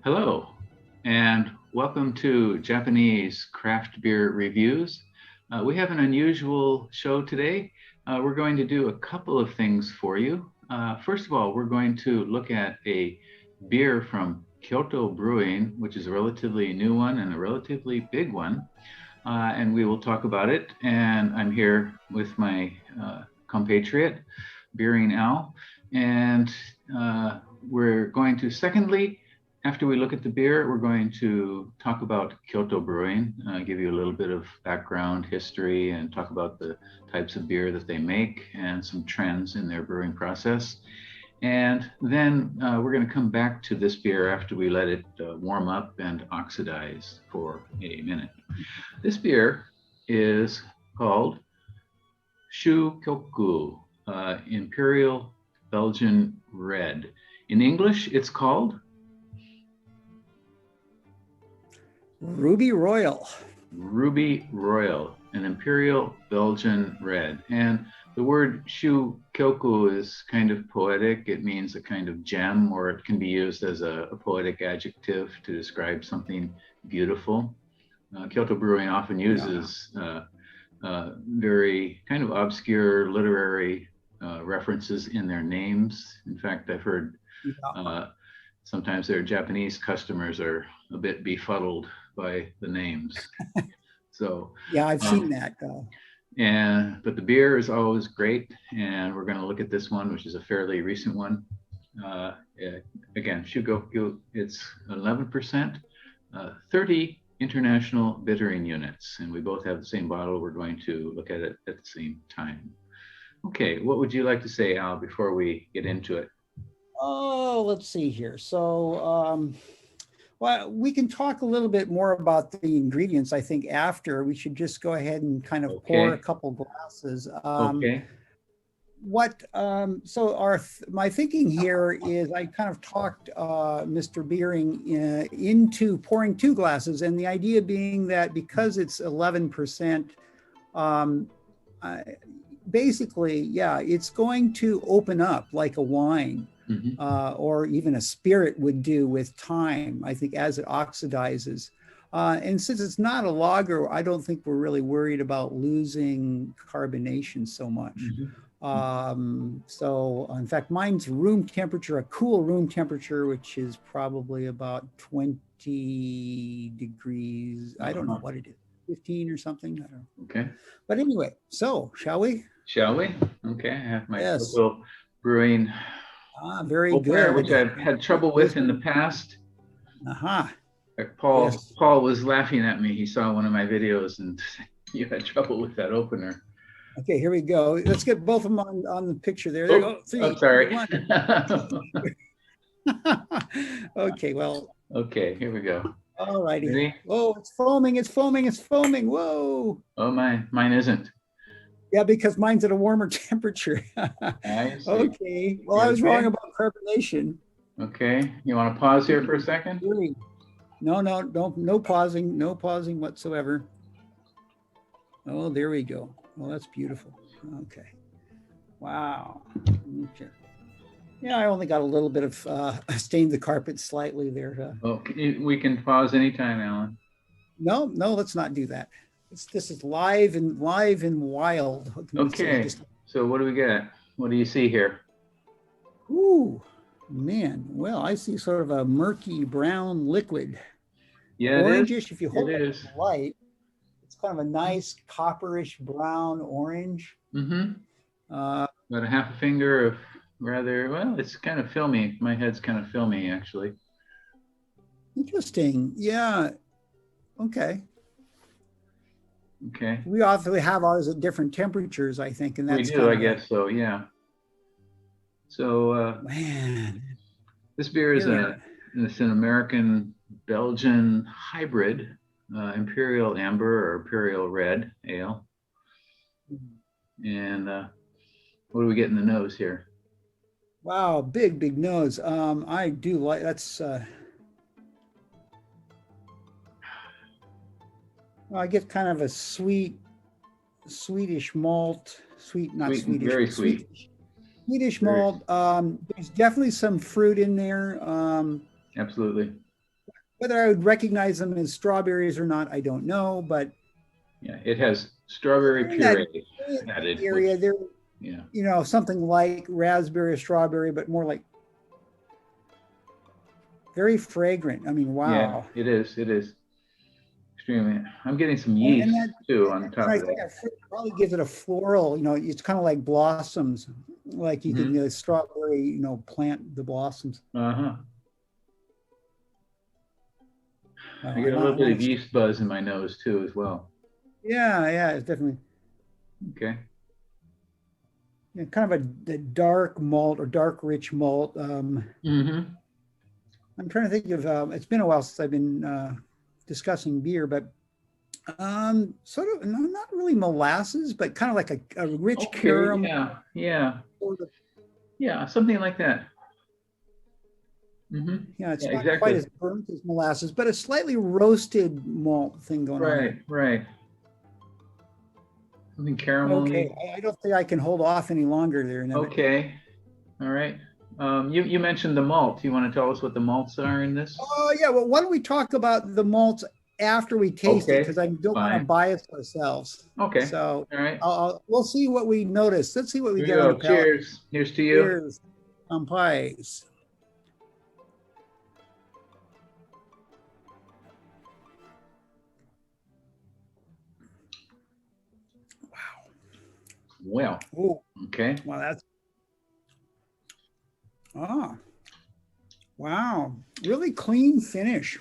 Hello, and welcome to Japanese craft beer reviews. We have an unusual show today. We're going to do a couple of things for you. First of all, we're going to look at a beer from Kyoto Brewing, which is a relatively new one and a relatively big one. And we will talk about it. And I'm here with my compatriot, Beering Al. And we're going to, secondly, after we look at the beer, we're going to talk about Kyoto Brewing, give you a little bit of background history and talk about the types of beer that they make and some trends in their brewing process. And then we're going to come back to this beer after we let it warm up and oxidize for a minute. This beer is called Shugyoku, Imperial Belgian Red. In English, it's called Ruby Royal. Ruby Royal, an Imperial Belgian Red. And the word Shugyoku is kind of poetic. It means a kind of gem, or it can be used as a poetic adjective to describe something beautiful. Kyoto Brewing often uses very kind of obscure literary references in their names. In fact, I've heard sometimes their Japanese customers are a bit befuddled by the names. So yeah, I've seen that. But the beer is always great, and we're going to look at this one, which is a fairly recent one. Again, Shugyoku, it's 11%, 30 international bittering units, and we both have the same bottle. We're going to look at it at the same time. Okay, what would you like to say, Al, before we get into it? Oh, let's see here. So, well, we can talk a little bit more about the ingredients. I think after we should just go ahead and kind of pour a couple glasses. Okay. My thinking here is I kind of talked Mr. Beering into pouring 2 glasses, and the idea being that because it's 11%, basically, yeah, it's going to open up like a wine. Or even a spirit would do with time, I think, as it oxidizes. And since it's not a lager, I don't think we're really worried about losing carbonation so much. So in fact, mine's room temperature, a cool room temperature, which is probably about 20 degrees. I don't know what it is, 15 or something. I don't know. Okay. But anyway, so shall we? Shall we? Okay, I have my Kyoto Brewing very opener, good. which I've had trouble with in the past. Paul was laughing at me. He saw one of my videos and you had trouble with that opener. Okay, here we go. Let's get both of them on the picture there. There you go. 3, sorry. 1. Okay, well. Okay, here we go. All righty. Oh, it's foaming, it's foaming, it's foaming. Whoa. Oh, mine isn't. Yeah, because mine's at a warmer temperature. Okay. Well, I was wrong about carbonation. Okay. You want to pause here for a second? No pausing whatsoever. Oh, there we go. Oh, that's beautiful. Okay. Wow. Okay. Yeah, I only got a little bit of stained the carpet slightly there. We can pause anytime, Alan. No, let's not do that. This is live and wild. Okay, so what do we get? What do you see here? Ooh, man. Well, I see sort of a murky brown liquid. Yeah, orangish. If you hold it in the light, it's kind of a nice copperish brown orange. About a half a finger of it's kind of filmy. My head's kind of filmy, actually. Interesting. Yeah. Okay. Okay. We often have ours at different temperatures, I think, and that's we do. I guess so. Yeah. So, man, this beer is it's an American Belgian hybrid Imperial Amber or Imperial Red ale. And what do we get in the nose here? Wow, big nose. I do like that's. I get kind of a Swedish malt, very sweet. Swedish malt. There's definitely some fruit in there. Absolutely. Whether I would recognize them as strawberries or not, I don't know, but yeah, it has strawberry puree added. Area there, yeah, you know, something like raspberry or strawberry, but more like very fragrant. I mean, wow. Yeah, it is. It is extremely. I'm getting some yeast too on top of that. Fruit probably gives it a floral. You know, it's kind of like blossoms, like you can strawberry. You know, plant the blossoms. I get a little bit of yeast buzz in my nose too, as well. Yeah, it's definitely. Okay. Yeah, kind of a dark malt or dark rich malt. I'm trying to think of. It's been a while since I've been discussing beer, but sort of not really molasses, but kind of like a rich caramel. Yeah, something like that. Yeah, it's not quite as burnt as molasses, but a slightly roasted malt thing going on. Right. Something caramel. Okay, I don't think I can hold off any longer there. Okay, all right. You mentioned the malt. You want to tell us what the malts are in this? Oh yeah, well, why don't we talk about the malts after we taste it, because I don't want to bias ourselves. Okay. So all right, we'll see what we notice. Let's see what we get on the palate. Cheers. Here's to you. Cheers. Kampai. Well, okay. Well, that's wow, really clean finish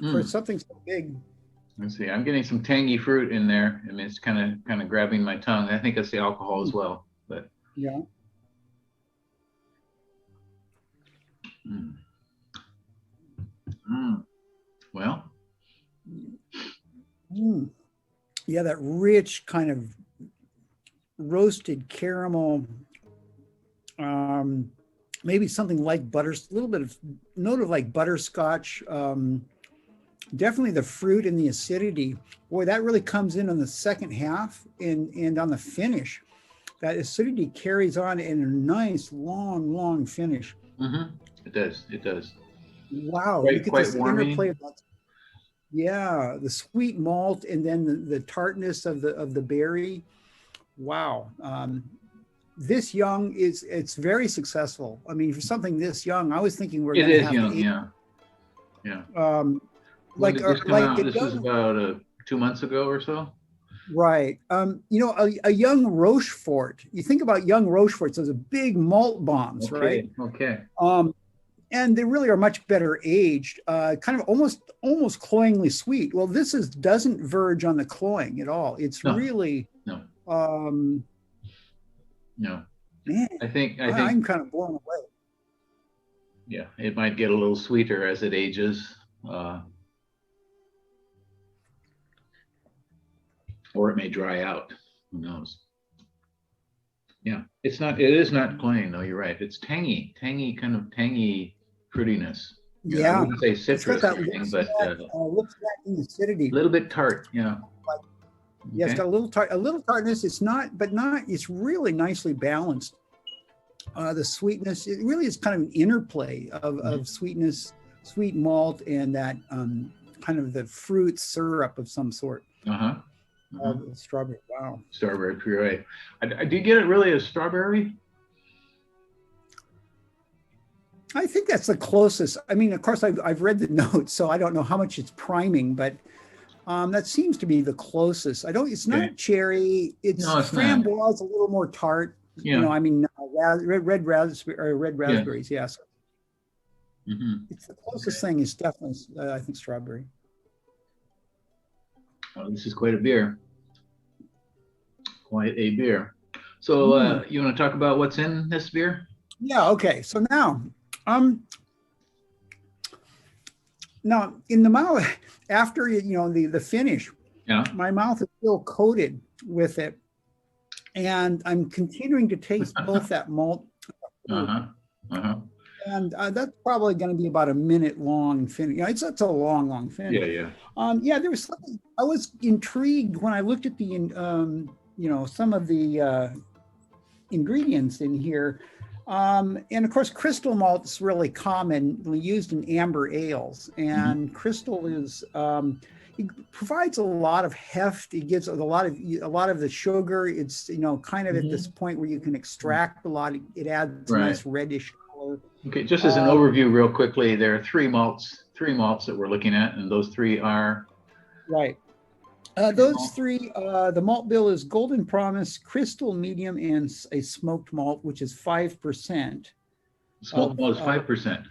for something so big. Let's see. I'm getting some tangy fruit in there. I mean, it's kind of grabbing my tongue. I think it's the alcohol as well. But yeah. Well. Yeah, that rich kind of roasted caramel, maybe something like butter, a little bit of note of like butterscotch, definitely the fruit and the acidity. Boy, that really comes in on the second half and on the finish. That acidity carries on in a nice, long finish. It does. Wow. Quite warming. Yeah, the sweet malt and then the tartness of the berry. Wow. This young it's very successful. I mean, for something this young, I was thinking we're going to have young, yeah. This was about 2 months ago or so. Right. You know, a young Rochefort. You think about young Rocheforts, those are big malt bombs, right? Okay. And they really are much better aged, kind of almost cloyingly sweet. Well, this doesn't verge on the cloying at all. It's really no. Man, I think I'm kind of blown away. Yeah, it might get a little sweeter as it ages, or it may dry out. Who knows? Yeah, it is not cloying though. You're right. It's tangy fruitiness. Yeah, I wouldn't say citrus or anything, but acidity. A little bit tart. Yeah. Yeah, it's got a little tartness. It's really nicely balanced. The sweetness, it really is kind of an interplay of sweetness, sweet malt, and that kind of the fruit syrup of some sort. Strawberry, wow. Strawberry puree. Do you get it really as strawberry? I think that's the closest. I mean, of course, I've read the notes, so I don't know how much it's priming, but that seems to be the closest. It's not cherry. It's framboise, a little more tart. Yeah. You know, I mean, red raspberries. Yes. It's the closest thing is definitely, I think, strawberry. Oh, this is quite a beer. Quite a beer. So you want to talk about what's in this beer? Yeah. Okay. So now in the mouth, after the finish, my mouth is still coated with it, and I'm continuing to taste both that malt. And that's probably going to be about a minute long finish. It's a long finish. Yeah. There was something I was intrigued when I looked at the some of the ingredients in here. And of course, crystal malt is really commonly used in amber ales, and crystal is it provides a lot of heft. It gives a lot of the sugar. It's kind of at this point where you can extract a lot. It adds a nice reddish color. Okay, just as an overview, real quickly, there are three malts that we're looking at, and those three are right. Those three, the malt bill is Golden Promise, Crystal Medium, and a smoked malt, which is 5%. Smoked malt is 5%.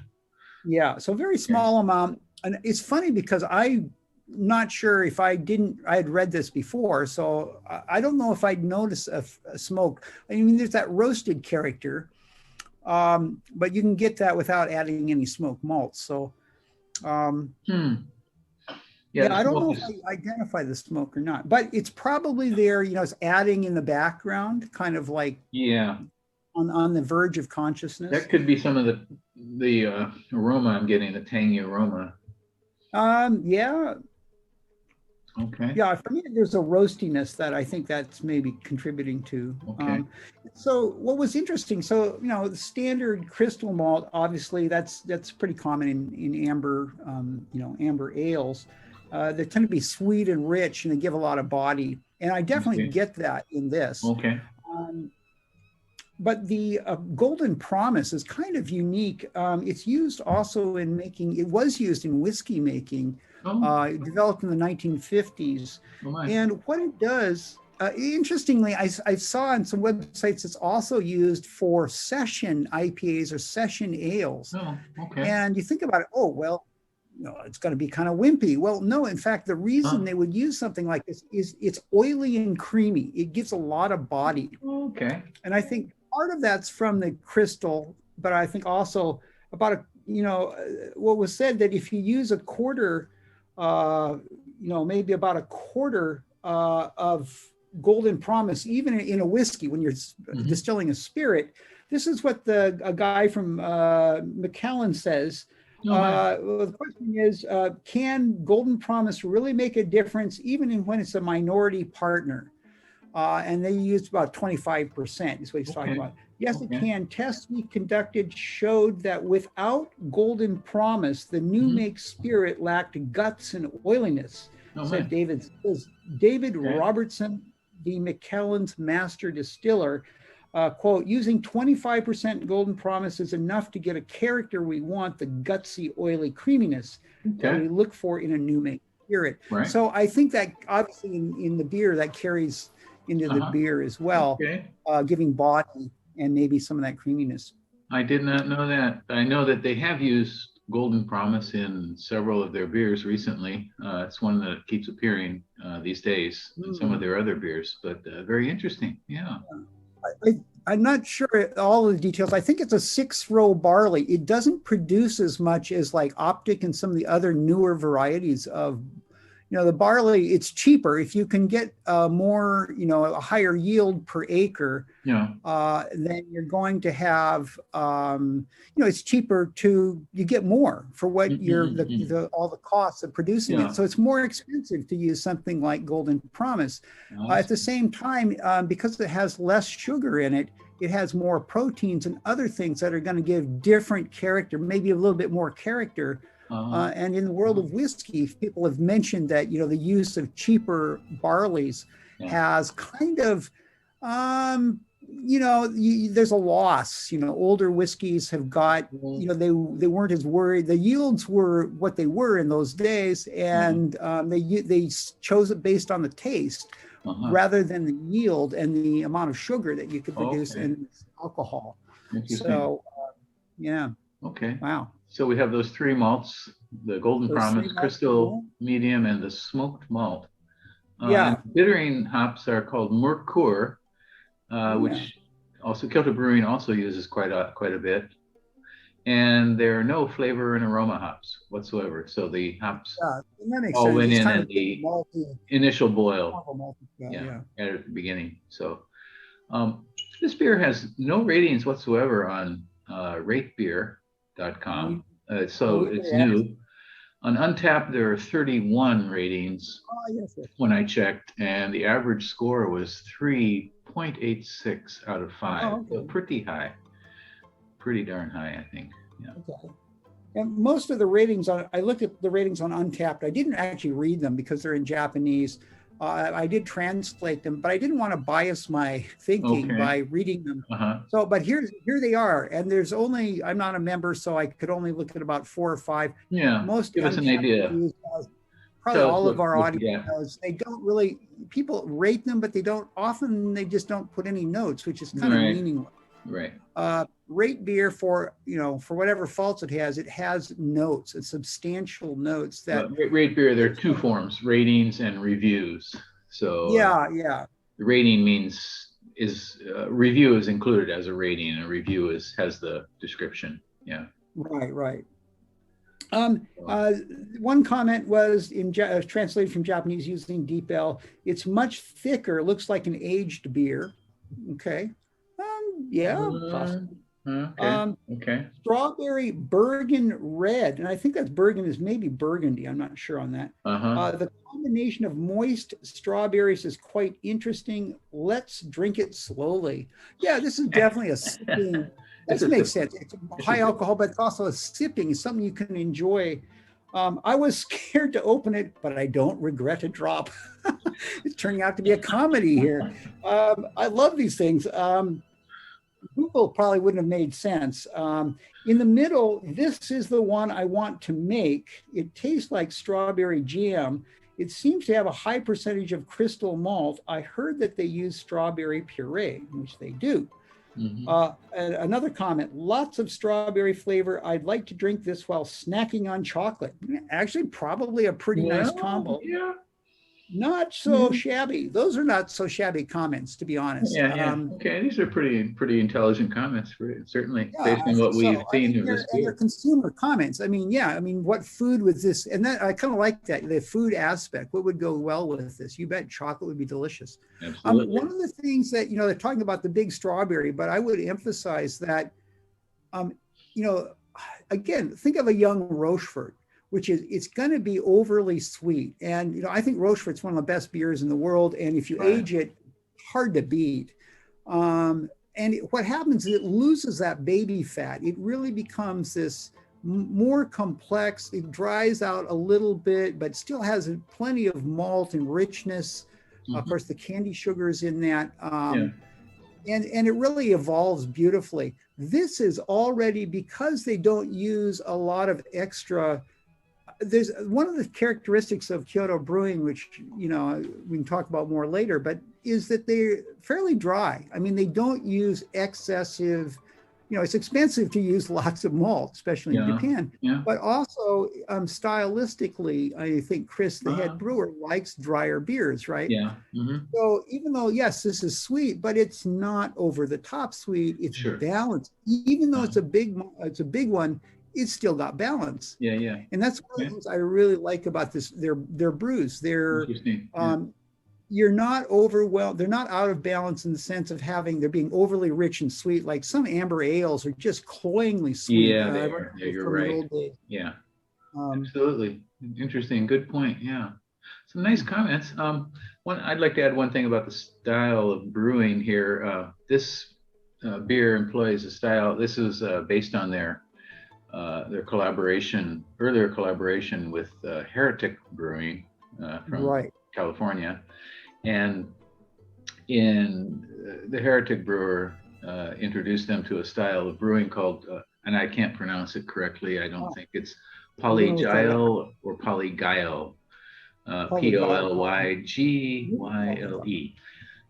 Yeah, so very small amount. And it's funny because I'm not sure if I had read this before, so I don't know if I'd notice a smoke. I mean, there's that roasted character, but you can get that without adding any smoked malt. So, yeah, I don't know if I identify the smoke or not, but it's probably there, it's adding in the background, kind of like on the verge of consciousness. That could be some of the aroma I'm getting, the tangy aroma. Yeah. Okay. Yeah, for me, there's a roastiness that I think that's maybe contributing to. Okay. So what was interesting, so, the standard crystal malt, obviously that's pretty common in amber, amber ales. They tend to be sweet and rich, and they give a lot of body. And I definitely get that in this. Okay. But the Golden Promise is kind of unique. It's used also in making, it was used in whiskey making, developed in the 1950s. And what it does, interestingly, I saw on some websites it's also used for session IPAs or session ales. Oh, okay. And you think about it, it's going to be kind of wimpy. Well, no, in fact, the reason they would use something like this is it's oily and creamy. It gives a lot of body. Okay. And I think part of that's from the crystal, but I think also about what was said that if you use a quarter, maybe about a quarter of Golden Promise, even in a whiskey, when you're distilling a spirit, this is what a guy from Macallan says. Well, the question is, can Golden Promise really make a difference even when it's a minority partner? And they used about 25% is what he's talking about. Yes, it can. Tests we conducted showed that without Golden Promise, the new make spirit lacked guts and oiliness, said David Robertson, the Macallan's master distiller. Quote, using 25% Golden Promise is enough to get a character we want, the gutsy, oily creaminess that we look for in a new make spirit. Right. So I think that obviously in the beer that carries into the beer as well, giving body and maybe some of that creaminess. I did not know that. I know that they have used Golden Promise in several of their beers recently. It's one that keeps appearing these days in some of their other beers, but very interesting. Yeah. I'm not sure all the details. I think it's a 6-row barley. It doesn't produce as much as like Optic and some of the other newer varieties of, the barley. It's cheaper if you can get more, a higher yield per acre. Then you're going to have, it's cheaper you get more for what all the costs of producing it. So it's more expensive to use something like Golden Promise. At the same time, because it has less sugar in it, it has more proteins and other things that are going to give different character, maybe a little bit more character. And in the world of whiskey, people have mentioned that, the use of cheaper barleys has kind of, there's a loss. Older whiskeys have got, they weren't as worried. The yields were what they were in those days, and they chose it based on the taste rather than the yield and the amount of sugar that you could produce in alcohol. So, Okay. Wow. So we have those three malts: the Golden Promise, Crystal Medium, and the smoked malt. Bittering hops are called Mercure, which also Kyoto Brewing also uses quite a bit. And there are no flavor and aroma hops whatsoever. So the hops all went in at the initial boil. At the beginning. So this beer has no ratings whatsoever on RateBeer.com. So it's new. On Untapped, there are 31 ratings when I checked, and the average score was 3.86 out of 5. So pretty high. pretty darn high, I think. Yeah. Okay. And most of the ratings I looked at the ratings on Untappd. I didn't actually read them because they're in Japanese. I did translate them, but I didn't want to bias my thinking by reading them. So, but here they are. And there's only, I'm not a member, so I could only look at about 4 or 5. Yeah, most give us an idea. Probably all of our audience knows. They don't really, people rate them, but they just don't put any notes, which is kind of meaningless. Right. RateBeer, for whatever faults it has notes, substantial notes that RateBeer, there are 2 forms, ratings and reviews. So the rating review is included as a rating, and a review has the description. Yeah. Right. One comment was translated from Japanese using Deep L. It's much thicker, looks like an aged beer. Okay. Possibly. Okay. Strawberry Bergen Red, and I think that's Bergen is maybe Burgundy. I'm not sure on that. The combination of moist strawberries is quite interesting. Let's drink it slowly. Yeah, this is definitely a sipping. That makes sense. It's high alcohol, but it's also a sipping. It's something you can enjoy. I was scared to open it, but I don't regret a drop. It's turning out to be a comedy here. I love these things. Google probably wouldn't have made sense. In the middle, this is the one I want to make. It tastes like strawberry jam. It seems to have a high percentage of crystal malt. I heard that they use strawberry puree, which they do. Another comment, lots of strawberry flavor. I'd like to drink this while snacking on chocolate. Actually, probably a pretty nice combo. Yeah. Not so shabby. Those are not so shabby comments, to be honest. Okay, these are pretty intelligent comments, certainly based on what we've seen of this beer. They're consumer comments. I mean, what food was this? And that I kind of like that, the food aspect. What would go well with this? You bet chocolate would be delicious. Absolutely. One of the things that, they're talking about the big strawberry, but I would emphasize that, again, think of a young Rochefort, which is, it's going to be overly sweet. And, I think Rochefort's one of the best beers in the world. And if you age it, hard to beat. What happens is it loses that baby fat. It really becomes this more complex. It dries out a little bit, but still has plenty of malt and richness. Of course, the candy sugar is in that. And it really evolves beautifully. This is already, because they don't use a lot of extra. There's one of the characteristics of Kyoto Brewing, which, we can talk about more later, but is that they're fairly dry. I mean, they don't use excessive, it's expensive to use lots of malt, especially in Japan, but also stylistically, I think Chris, the head brewer, likes drier beers, right? Yeah. So even though, yes, this is sweet, but it's not over the top sweet, it's balanced. Even though it's a big one, it's still got balance. And that's one of the things I really like about this. Their brews. They're you're not overwhelmed. They're not out of balance in the sense of they're being overly rich and sweet. Like some amber ales are just cloyingly sweet. You're right. Absolutely. Interesting. Good point. Yeah. Some nice comments. I'd like to add one thing about the style of brewing here. This beer employs a style. This is based on their earlier collaboration with Heretic Brewing from California. And the Heretic brewer introduced them to a style of brewing called, and I can't pronounce it correctly, I don't think it's Polygyle or Polygyle, Polygyle.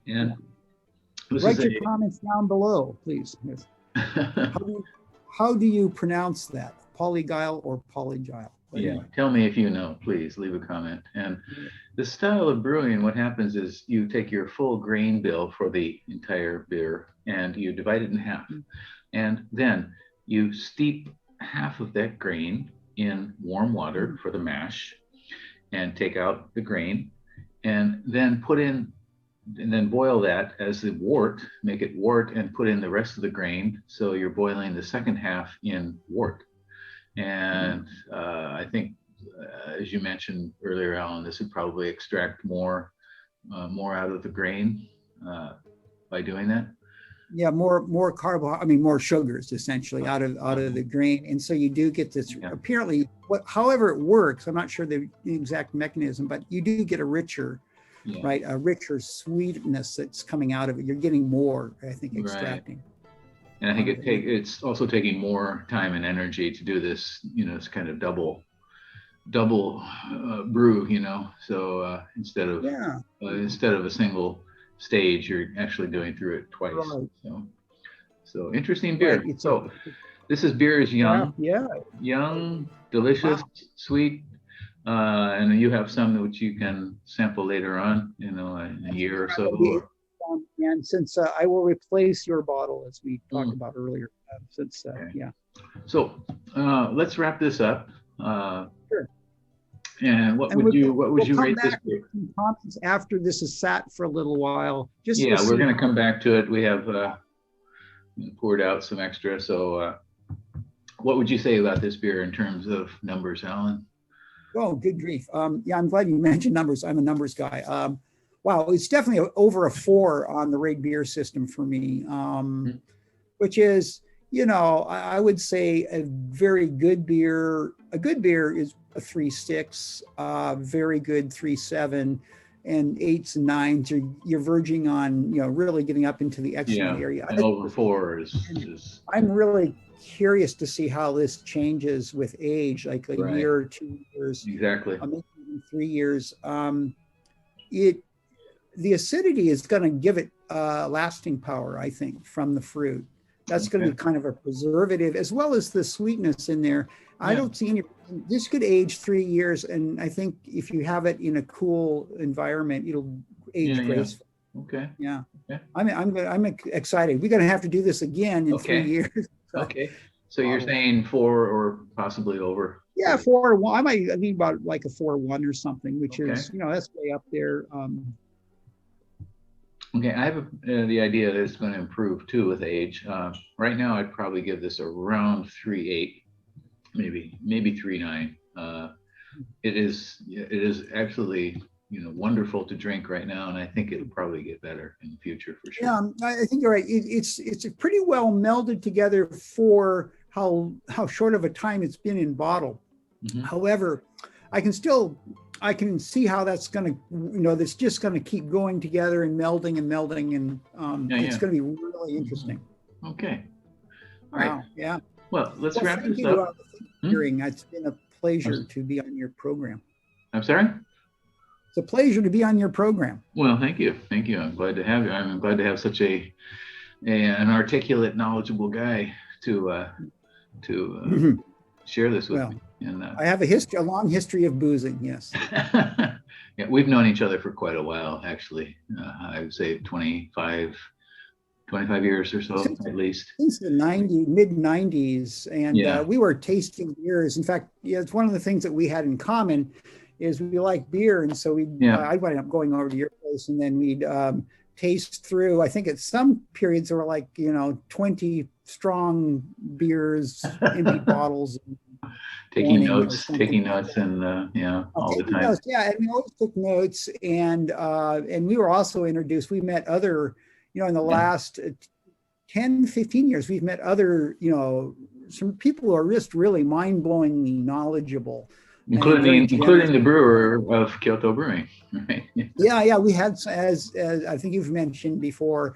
And write your comments down below, please. Yes. How do you pronounce that? Polygyle or Polygyle? Tell me if you know, please leave a comment. And the style of brewing, what happens is you take your full grain bill for the entire beer and you divide it in half. And then you steep half of that grain in warm water for the mash and take out the grain and then boil that as the wort, make it wort and put in the rest of the grain. So you're boiling the second half in wort. And I think, as you mentioned earlier, Alan, this would probably extract more out of the grain by doing that. Yeah, more more sugars essentially out of the grain, and so you do get this. Yeah. Apparently, however it works, I'm not sure the exact mechanism, but you do get a richer, right, a richer sweetness that's coming out of it. You're getting more, I think, extracting. Right. And I think it's also taking more time and energy to do this. It's kind of double brew. So instead of a single stage, you're actually going through it twice. Right. So interesting beer. Right. This beer is young, young, delicious, sweet, and you have some which you can sample later on, in a year or so. And since I will replace your bottle as we talked about earlier, So let's wrap this up. Sure. And what would you rate this beer? Comments after this is sat for a little while. We're going to come back to it. We have poured out some extra. So what would you say about this beer in terms of numbers, Alan? Oh, good grief. I'm glad you mentioned numbers. I'm a numbers guy. Wow, it's definitely over a 4 on the RateBeer system for me, which is, I would say a very good beer. A good beer is a 3.6, very good 3.7, and 8s and 9s. You're verging on, really getting up into the excellent area. And over 4 is. I'm really curious to see how this changes with age, like a year or 2 years. Exactly. Maybe 3 years. The acidity is going to give it lasting power, I think, from the fruit. That's going to be kind of a preservative, as well as the sweetness in there. I don't see any. This could age 3 years, and I think if you have it in a cool environment, it'll age gracefully. Okay. Yeah. Okay. I'm excited. We're going to have to do this again in 3 years. Okay. So you're saying 4 or possibly over? Yeah, 4.1. I mean about like a 4.1 or something, which is that's way up there. Okay, I have the idea that it's going to improve too with age. Right now, I'd probably give this around 3.8, maybe 3.9. It is absolutely wonderful to drink right now, and I think it'll probably get better in the future for sure. Yeah, I think you're right. It's pretty well melded together for how short of a time it's been in bottle. However, I can see how that's going to, that's just going to keep going together and melding, and it's going to be really interesting. Okay. All right. Wow. Yeah. Well, let's wrap this up. It's been a pleasure to be on your program. I'm sorry? It's a pleasure to be on your program. Well, thank you. Thank you. I'm glad to have you. I'm glad to have such an articulate, knowledgeable guy to share this with me. And I have a long history of boozing. Yes. Yeah, we've known each other for quite a while, actually. I would say 25 years or so, at least. Since the mid-90s, and we were tasting beers. In fact, it's one of the things that we had in common is we like beer, and so I wound up going over to your place, and then we'd taste through. I think at some periods there were like 20 strong beers, empty bottles. Taking notes, and all the time. Notes, and we always took notes, and we were also introduced. We met other, in the last 10, 15 years, we've met other, some people who are just really mind-blowingly knowledgeul. Including the brewer of Kyoto Brewing, right? Yeah, we had, as I think you've mentioned before,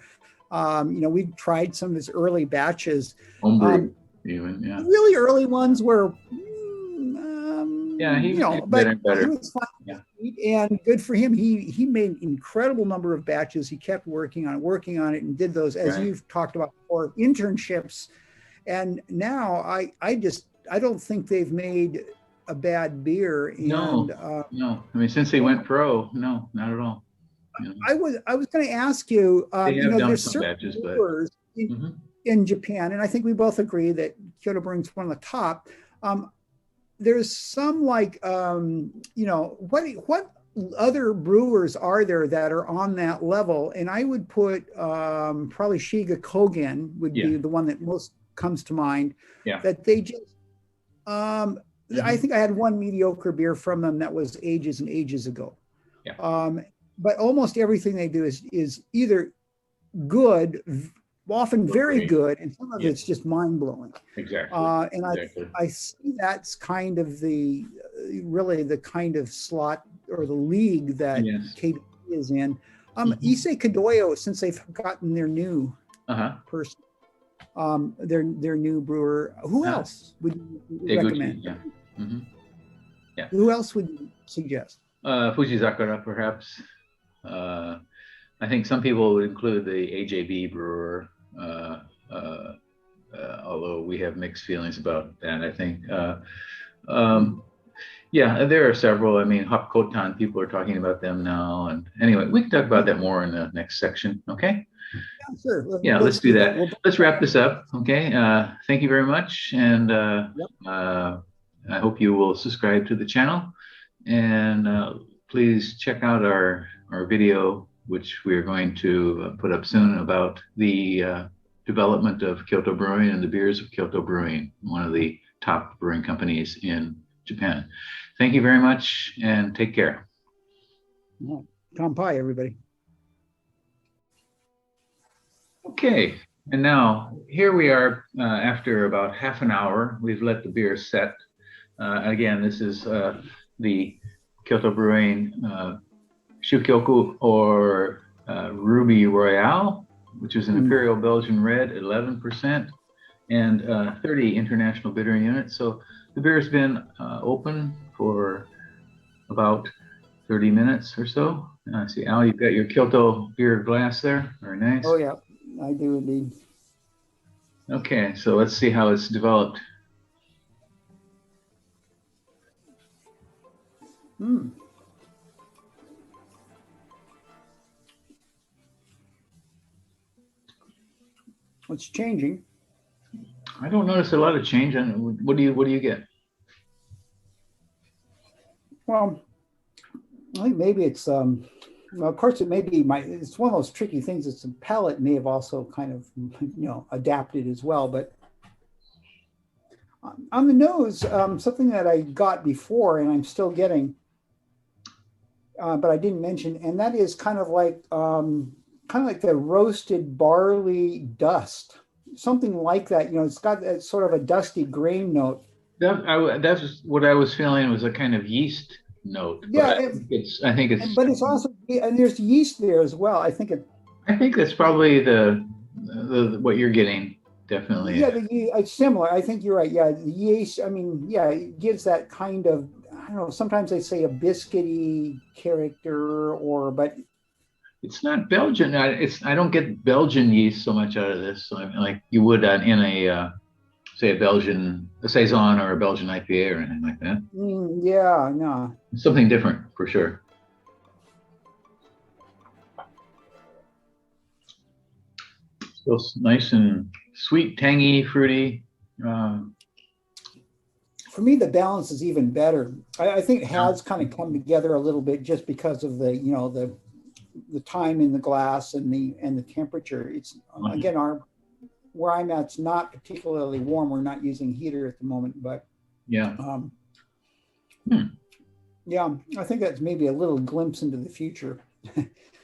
we've tried some of his early batches. Homebrew, even, yeah. Really early ones were, he was better. He was fine, and good for him. He made an incredible number of batches. He kept working on it, and did those, as you've talked about before, internships. And now I don't think they've made a bad beer. No. I mean, since they went pro, no, not at all. I was going to ask you. There's certain batches, brewers in Japan, and I think we both agree that Kyoto Brewing is one of the top. There's some what other brewers are there that are on that level? And I would put probably Shugyoku would be the one that most comes to mind. Yeah. That they just, I think I had one mediocre beer from them that was ages and ages ago. Yeah. But almost everything they do is either good, often very good, and some of it's just mind-blowing. Exactly. And I see that's kind of really the kind of slot or the league that KDP is in. Issei Kadoyo, since they've gotten their new person, their new brewer, who else would you recommend? Who else would you suggest? Fujizakura, perhaps. I think some people would include the AJB brewer, although we have mixed feelings about that, I think. Yeah, there are several. I mean, Hopkotan, people are talking about them now. And anyway, we can talk about that more in the next section, okay? Yeah, sure. Let's do that. Let's wrap this up, okay? Thank you very much. And I hope you will subscribe to the channel. And please check out our video, which we are going to put up soon, about the development of Kyoto Brewing and the beers of Kyoto Brewing, one of the top brewing companies in Japan. Thank you very much and take care. Kanpai, everybody. Okay, and now here we are after about half an hour. We've let the beer set. Again, this is the Kyoto Brewing Shugyoku or Ruby Royale, which is an Imperial Belgian Red, 11%, and 30 international bittering units. So the beer has been open for about 30 minutes or so. I see, Al, you've got your Kyoto beer glass there. Very nice. Oh, yeah, I do indeed. Okay, so let's see how it's developed. What's changing? I don't notice a lot of change. What do you get? Well, I think maybe it's well, of course it may be it's one of those tricky things. It's the palate may have also kind of adapted as well. But on the nose, something that I got before and I'm still getting, but I didn't mention, and that is kind of like the roasted barley dust. Something like that, it's got that sort of a dusty grain note. That's what I was feeling, was a kind of yeast note. Yeah, I think it's. But it's also, and there's yeast there as well. I think that's probably the what you're getting, definitely. Yeah, it's similar. I think you're right. Yeah, the yeast. I mean, yeah, it gives that kind of, I don't know. Sometimes they say a biscuity character, but. It's not Belgian. I don't get Belgian yeast so much out of this, like you would in a say a saison or a Belgian IPA or anything like that. Yeah, no. Something different for sure. Still nice and sweet, tangy, fruity. For me, the balance is even better. I think it has kind of come together a little bit just because of the time in the glass and the temperature. It's again, where I'm at, it's not particularly warm. We're not using heater at the moment, but yeah. Yeah, I think that's maybe a little glimpse into the future.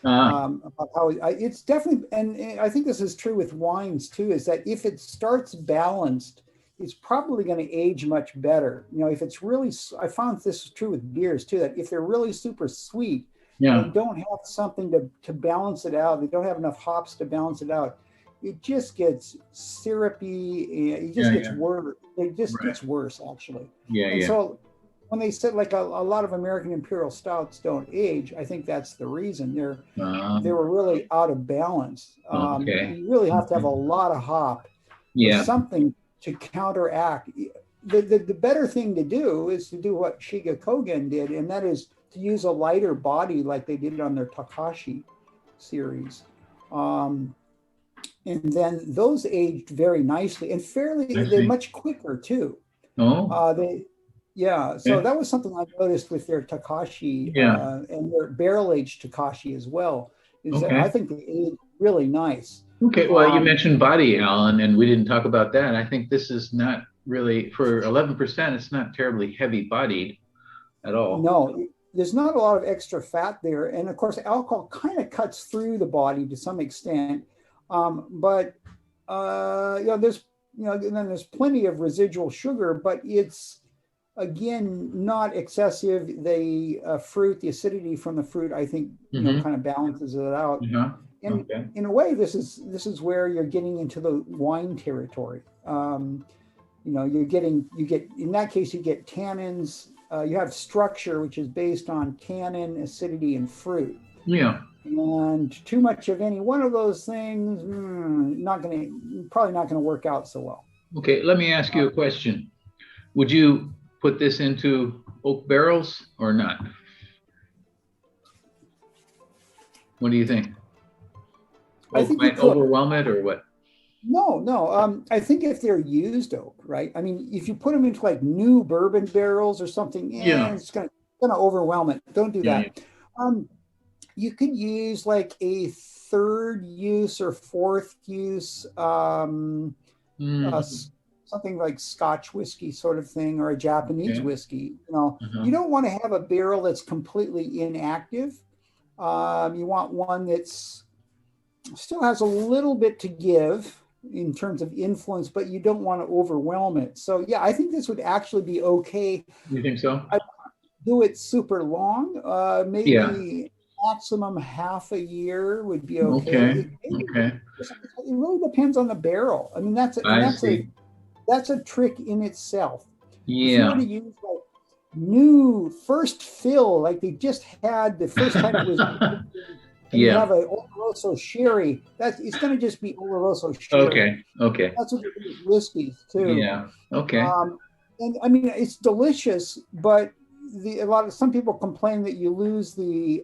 About how it's definitely, and I think this is true with wines too, is that if it starts balanced, it's probably going to age much better. If it's really, I found this is true with beers too, that if they're really super sweet, they don't have something to balance it out. They don't have enough hops to balance it out. It just gets syrupy. It just gets worse. It just gets worse, actually. So when they said like a lot of American Imperial Stouts don't age, I think that's the reason. They were really out of balance. You really have to have a lot of hop or something to counteract. The better thing to do is to do what Shiga Kogen did, and that is to use a lighter body like they did on their Takashi series. And then those aged very nicely and they're much quicker too. So that was something I noticed with their Takashi and their barrel-aged Takashi as well, is that I think they aged really nice. Okay, well, you mentioned body, Alan, and we didn't talk about that. I think this is not really, for 11%, it's not terribly heavy-bodied at all. No. There's not a lot of extra fat there. And of course, alcohol kind of cuts through the body to some extent. But there's, and then there's plenty of residual sugar, but it's, again, not excessive. The fruit, the acidity from the fruit, I think, kind of balances it out. And Okay. in a way, this is where you're getting into the wine territory. You get in that case, you get tannins. You have structure, which is based on tannin, acidity, and fruit. Yeah. And too much of any one of those things, probably not gonna work out so well. Okay, let me ask you a question. Would you put this into oak barrels or not? What do you think? I Oak think might overwhelm it or what? No. I think if they're used oak, right? I mean, if you put them into like new bourbon barrels or something, it's gonna overwhelm it. Don't do that. You could use like a third use or fourth use, something like Scotch whiskey sort of thing, or a Japanese whiskey. You don't want to have a barrel that's completely inactive. You want one that's still has a little bit to give in terms of influence, but you don't want to overwhelm it. So yeah, I think this would actually be okay. You think so? I do it super long, maybe maximum half a year would be okay. Okay. It really depends on the barrel. I mean, that's a trick in itself. If you were to use like new first fill, like they just had the first time it was you have an Oloroso sherry, it's going to just be Oloroso sherry. Okay. That's what you do with whiskeys too. Yeah. Okay. And I mean, it's delicious, but some people complain that you lose the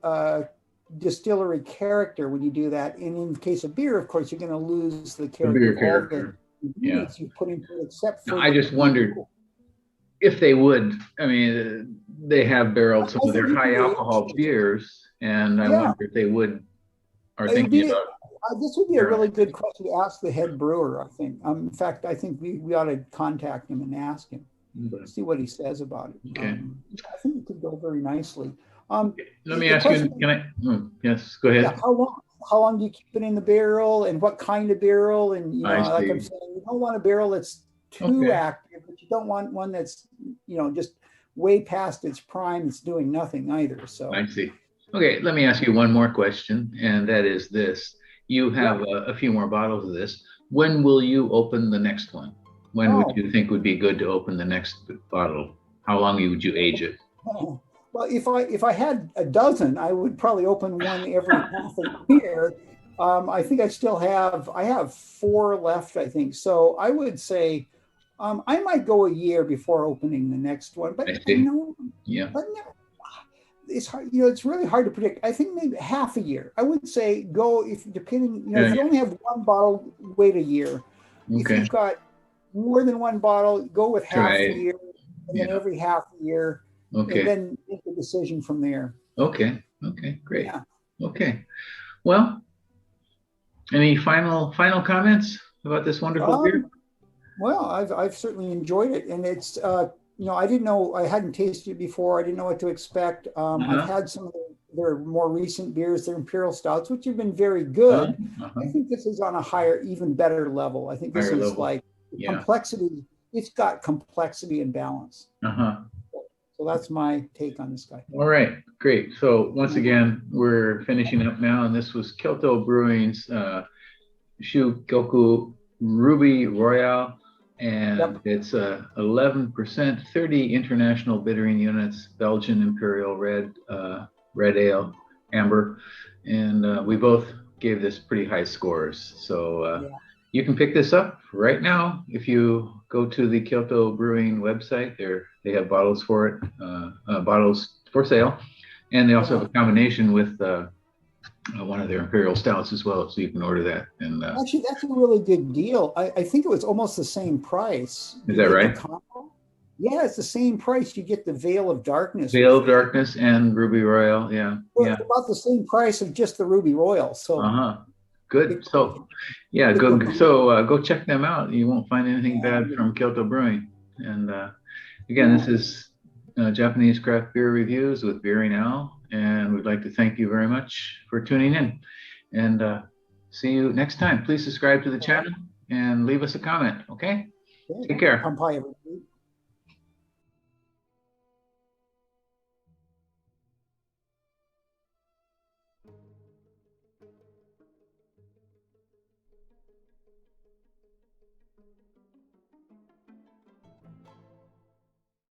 distillery character when you do that. And in the case of beer, of course, you're going to lose the character of the ingredients you put into it, except for. I just wondered if they would. I mean, they have barreled some of their high alcohol beers, and I wonder if they are thinking about. This would be a really good question to ask the head brewer, I think. In fact, I think we ought to contact him and ask him, see what he says about it. Okay. I think it could go very nicely. Let me ask you, can I? Yes, go ahead. Yeah, how long do you keep it in the barrel, and what kind of barrel? And like I'm saying, you don't want a barrel that's too active, but you don't want one that's just way past its prime. It's doing nothing either. So I see. Okay, let me ask you one more question, and that is this: you have a few more bottles of this. When will you open the next one? When would you think would be good to open the next bottle? How long would you age it? Well, if I had a dozen, I would probably open one every half a year. I think I have 4 left, I think. So I would say I might go a year before opening the next one. But it's hard. It's really hard to predict. I think maybe half a year. I would say go if you only have one bottle, wait a year. If you've got more than one bottle, go with half a year, and then every half a year. And then make a decision from there. Okay, great. Yeah. Okay. Well, any final comments about this wonderful beer? Well, I've certainly enjoyed it, and it's I didn't know, I hadn't tasted it before. I didn't know what to expect. I've had some of their more recent beers, their imperial stouts, which have been very good. I think this is on a higher, even better level. I think this is like complexity. It's got complexity and balance. So that's my take on this guy. All right, great. So once again, we're finishing up now, and this was Kyoto Brewing's Shugyoku Ruby Royale, and it's 11%, 30 international bittering units, Belgian Imperial Red, Red Ale, Amber, and we both gave this pretty high scores. So you can pick this up right now if you go to the Kyoto Brewing website. They have bottles for it, bottles for sale, and they also have a combination with one of their imperial stouts as well, so you can order that. And actually, that's a really good deal. I think it was almost the same price. Is that right? Yeah, it's the same price. You get the Veil of Darkness. Veil of Darkness and Ruby Royale. Well, it's about the same price of just the Ruby Royale. So. Good. So, yeah, go check them out. You won't find anything bad from Kyoto Brewing. And again, this is Japanese Craft Beer Reviews with Beering Al, and we'd like to thank you very much for tuning in. And see you next time. Please subscribe to the channel and leave us a comment, okay? Okay. Take care. Kampai, everybody.